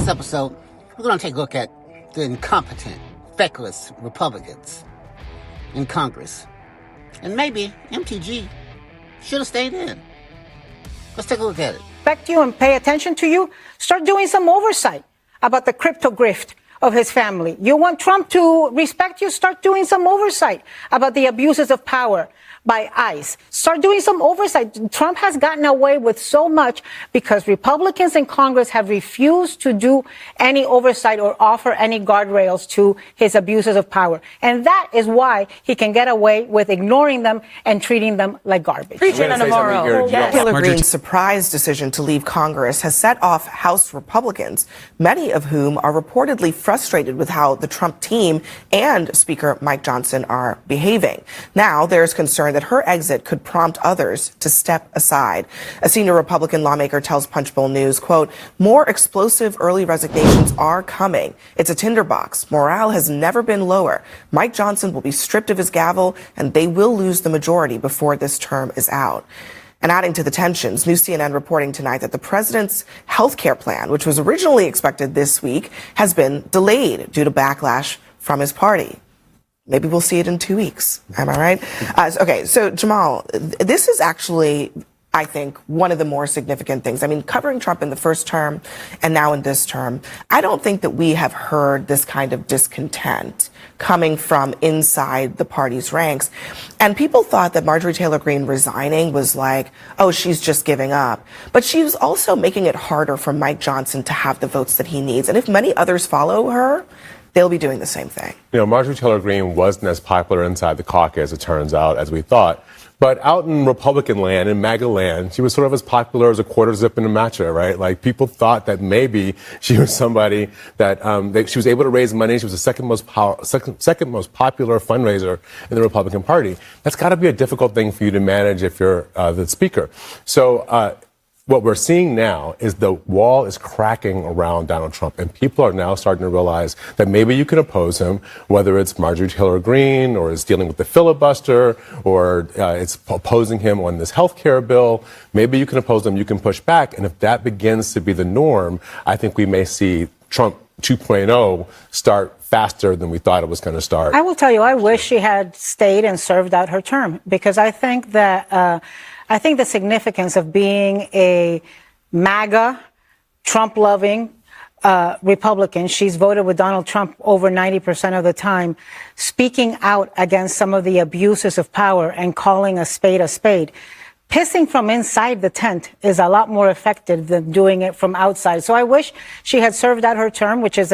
this episode, we're going to take a look at the incompetent, feckless Republicans in Congress. And maybe MTG should have stayed in. Let's take a look at it. Respect you and pay attention to you, start doing some oversight about the crypto grift of his family. You want Trump to respect you, start doing some oversight about the abuses of power by ICE. Start doing some oversight. Trump has gotten away with so much because Republicans in Congress have refused to do any oversight or offer any guardrails to his abuses of power. And that is why he can get away with ignoring them and treating them like garbage. Taylor Greene's surprise decision to leave Congress has set off House Republicans, many of whom are reportedly frustrated with how the Trump team and Speaker Mike Johnson are behaving. Now there's concern that her exit could prompt others to step aside. A senior Republican lawmaker tells Punchbowl News, quote, more explosive early resignations are coming. It's a tinderbox. Morale has never been lower. Mike Johnson will be stripped of his gavel, and they will lose the majority before this term is out. And adding to the tensions, New CNN reporting tonight that the president's health care plan, which was originally expected this week, has been delayed due to backlash from his party. Maybe we'll see it in 2 weeks. Am I right? Okay, so Jamal, this is actually, I think, one of the more significant things. I mean, covering Trump in the first term and now in this term, I don't think that we have heard this kind of discontent coming from inside the party's ranks. And people thought that Marjorie Taylor Greene resigning was like, oh, she's just giving up. But she was also making it harder for Mike Johnson to have the votes that he needs. And if many others follow her, they'll be doing the same thing. You know, Marjorie Taylor Greene wasn't as popular inside the caucus, it turns out, as we thought. But out in Republican land, in MAGA land, she was sort of as popular as a quarter zip in a matcha, right? Like, people thought that maybe she was somebody that she was able to raise money. She was the second most popular fundraiser in the Republican Party. That's got to be a difficult thing for you to manage if you're the speaker. So what we're seeing now is the wall is cracking around Donald Trump, and people are now starting to realize that maybe you can oppose him, whether it's Marjorie Taylor Greene or is dealing with the filibuster or it's opposing him on this health care bill. Maybe you can oppose him, you can push back, and if that begins to be the norm, I think we may see Trump 2.0 start faster than we thought it was going to start. I will tell you, I wish she had stayed and served out her term, because I think that I think the significance of being a MAGA, Trump-loving Republican, she's voted with Donald Trump over 90% of the time, speaking out against some of the abuses of power and calling a spade a spade. Pissing from inside the tent is a lot more effective than doing it from outside. So I wish she had served out her term, which is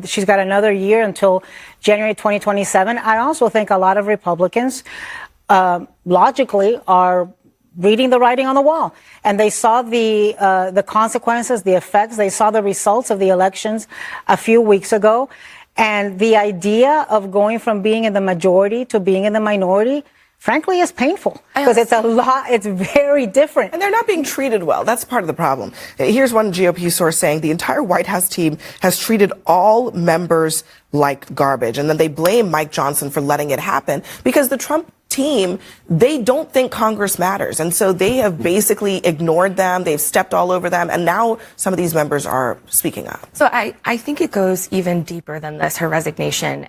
she's got another year until January 2027. I also think a lot of Republicans logically are reading the writing on the wall, and they saw the consequences, the effects. They saw the results of the elections a few weeks ago, and the idea of going from being in the majority to being in the minority, frankly, is painful, because it's very different. And they're not being treated well. That's part of the problem. Here's one GOP source saying the entire White House team has treated all members like garbage, and then they blame Mike Johnson for letting it happen because the Trump team, they don't think Congress matters. And so they have basically ignored them. They've stepped all over them. And now some of these members are speaking up. So I think it goes even deeper than this, her resignation.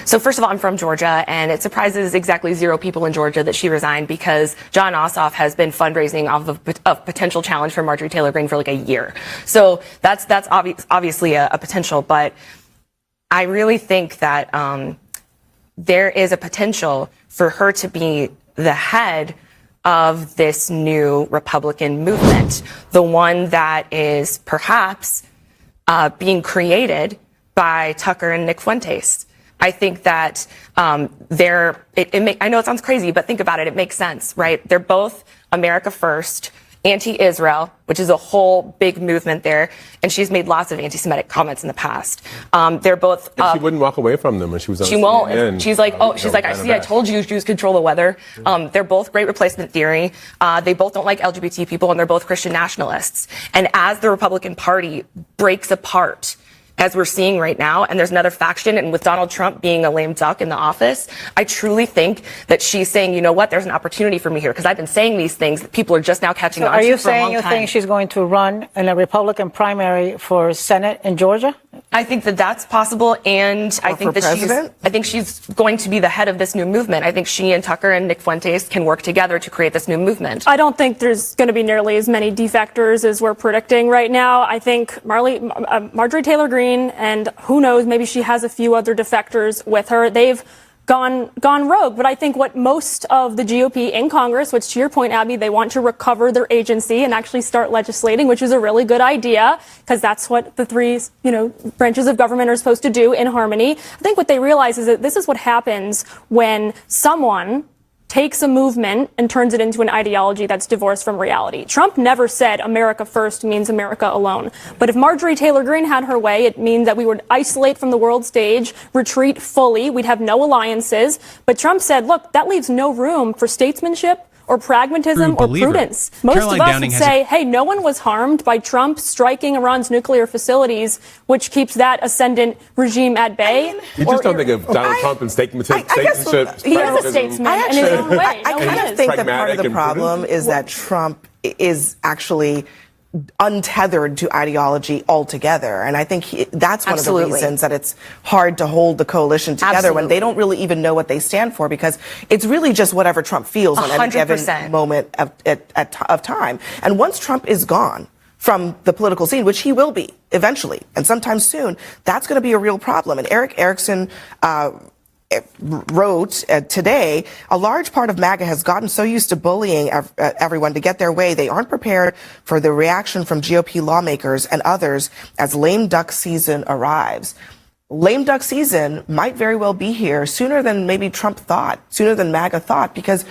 So first of all, I'm from Georgia, and it surprises exactly 0 people in Georgia that she resigned, because John Ossoff has been fundraising off of a potential challenge for Marjorie Taylor Greene for like a year. So that's obviously a potential. But I really think that there is a potential for her to be the head of this new Republican movement, the one that is perhaps being created by Tucker and Nick Fuentes. I think that I know it sounds crazy, but think about it. It makes sense, right? They're both America first, anti-Israel, which is a whole big movement there. And she's made lots of anti-Semitic comments in the past. They're both. She wouldn't walk away from them when she was on She won't. CNN. She's like, I told you Jews control the weather. They're both great replacement theory. They both don't like LGBT people, and they're both Christian nationalists. And as the Republican Party breaks apart as we're seeing right now, and there's another faction, and with Donald Trump being a lame duck in the office, I truly think that she's saying, you know what, there's an opportunity for me here, because I've been saying these things that people are just now catching on to for a long time. Are you saying you think she's going to run in a Republican primary for Senate in Georgia? I think that that's possible, and I think that she's going to be the head of this new movement. I think she and Tucker and Nick Fuentes can work together to create this new movement. I don't think there's going to be nearly as many defectors as we're predicting right now. I think Marjorie Taylor Greene, and who knows, maybe she has a few other defectors with her. They've gone rogue. But I think what most of the GOP in Congress, which to your point, Abby, they want to recover their agency and actually start legislating, which is a really good idea, because that's what the three, branches of government are supposed to do in harmony. I think what they realize is that this is what happens when someone takes a movement and turns it into an ideology that's divorced from reality. Trump never said America first means America alone. But if Marjorie Taylor Greene had her way, it means that we would isolate from the world stage, retreat fully, we'd have no alliances. But Trump said, look, that leaves no room for statesmanship or pragmatism or prudence. Most of us would say, hey, no one was harmed by Trump striking Iran's nuclear facilities, which keeps that ascendant regime at bay. You just don't think of Donald Trump and statesmanship. He is a statesman in his own way. I kind of think that part of the problem is that Trump is actually untethered to ideology altogether. And I think that's one of the reasons that it's hard to hold the coalition together when they don't really even know what they stand for, because it's really just whatever Trump feels on any given moment of time. And once Trump is gone from the political scene, which he will be eventually and sometime soon, that's going to be a real problem. And Eric Erickson wrote today, a large part of MAGA has gotten so used to bullying everyone to get their way, they aren't prepared for the reaction from GOP lawmakers and others as lame duck season arrives. Lame duck season might very well be here sooner than maybe Trump thought, sooner than MAGA thought, because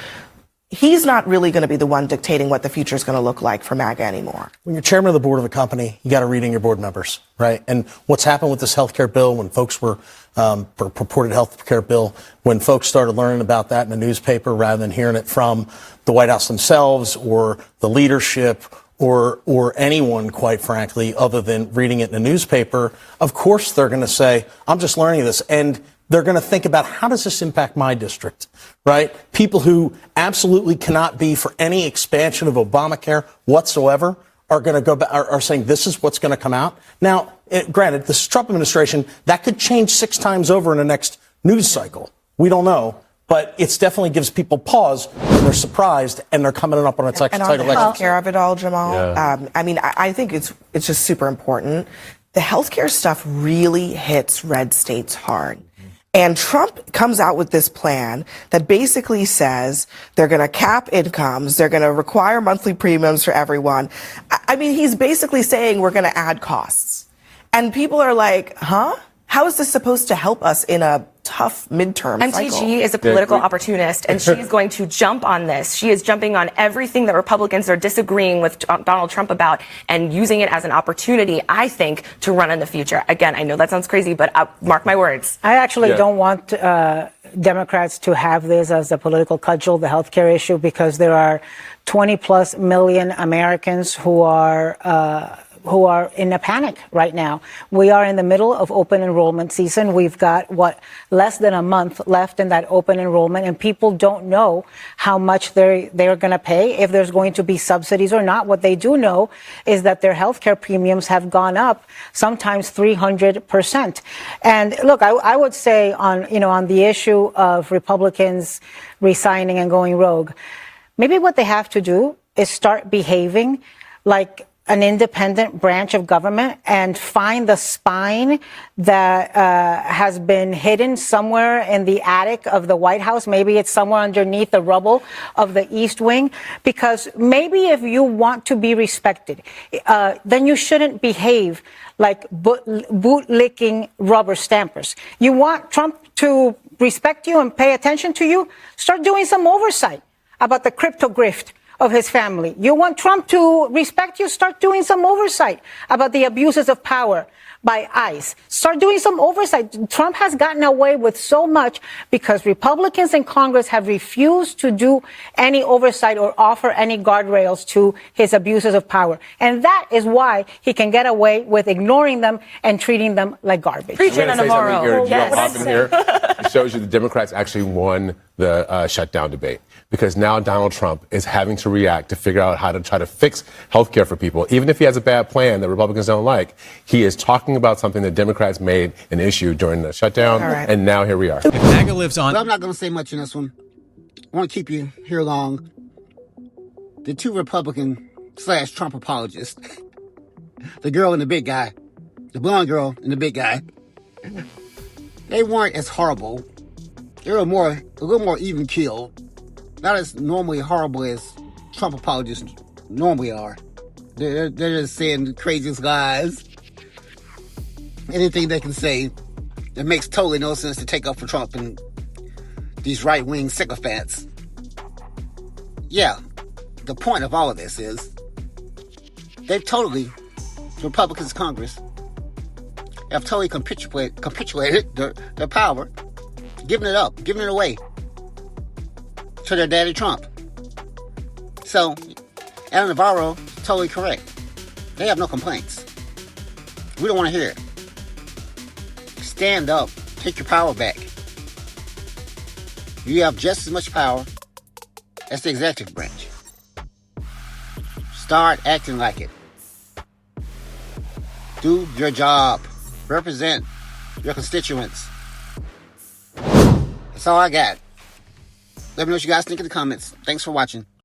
he's not really going to be the one dictating what the future is going to look like for MAGA anymore. When you're chairman of the board of a company, you got to read in your board members, right? And what's happened with this healthcare bill, when folks were purported healthcare bill, when folks started learning about that in the newspaper rather than hearing it from the White House themselves or the leadership or anyone, quite frankly, other than reading it in the newspaper, of course they're going to say, I'm just learning this. And they're going to think about, how does this impact my district, right? People who absolutely cannot be for any expansion of Obamacare whatsoever are going to go back, are saying this is what's going to come out. Now, granted, this Trump administration, that could change 6 times over in the next news cycle. We don't know. But it definitely gives people pause when they're surprised and they're coming up on a tight election. And on the healthcare of it all, Jamal, I think it's just super important. The healthcare stuff really hits red states hard. And Trump comes out with this plan that basically says they're going to cap incomes, they're going to require monthly premiums for everyone. I mean, he's basically saying we're going to add costs. And people are like, huh? How is this supposed to help us in a tough midterm cycle? MTG is a political opportunist, and she's going to jump on this. She is jumping on everything that Republicans are disagreeing with Donald Trump about and using it as an opportunity, I think, to run in the future. Again, I know that sounds crazy, but mark my words. I actually don't want Democrats to have this as a political cudgel, the healthcare issue, because there are 20+ million Americans who are in a panic right now. We are in the middle of open enrollment season. We've got, less than a month left in that open enrollment, and people don't know how much they're going to pay, if there's going to be subsidies or not. What they do know is that their healthcare premiums have gone up, sometimes 300%. And look, I would say on the issue of Republicans resigning and going rogue, maybe what they have to do is start behaving like an independent branch of government and find the spine that has been hidden somewhere in the attic of the White House. Maybe it's somewhere underneath the rubble of the East Wing. Because maybe if you want to be respected, then you shouldn't behave like boot-licking rubber stampers. You want Trump to respect you and pay attention to you? Start doing some oversight about the crypto grift of his family. You want Trump to respect you? Start doing some oversight about the abuses of power by ICE. Start doing some oversight. Trump has gotten away with so much because Republicans in Congress have refused to do any oversight or offer any guardrails to his abuses of power. And that is why he can get away with ignoring them and treating them like garbage. Preaching on tomorrow. It shows you the Democrats actually won the shutdown debate, because now Donald Trump is having to react to figure out how to try to fix health care for people. Even if he has a bad plan that Republicans don't like, he is talking about something that Democrats made an issue during the shutdown, and now here we are. If MAGA lives on. But I'm not going to say much in this one. I want to keep you here long. The two Republican/Trump apologists, the girl and the big guy, the blonde girl and the big guy, they weren't as horrible. They were a little more even keel. Not as normally horrible as Trump apologists normally are. They're just saying the craziest lies. Anything they can say that makes totally no sense to take up for Trump and these right-wing sycophants. Yeah, the point of all of this is they've totally, the Republicans in Congress, have totally capitulated their power, giving it up, giving it away to their daddy Trump. So, Alan Navarro is totally correct. They have no complaints. We don't want to hear it. Stand up. Take your power back. You have just as much power as the executive branch. Start acting like it. Do your job. Represent your constituents. That's all I got. Let me know what you guys think in the comments. Thanks for watching.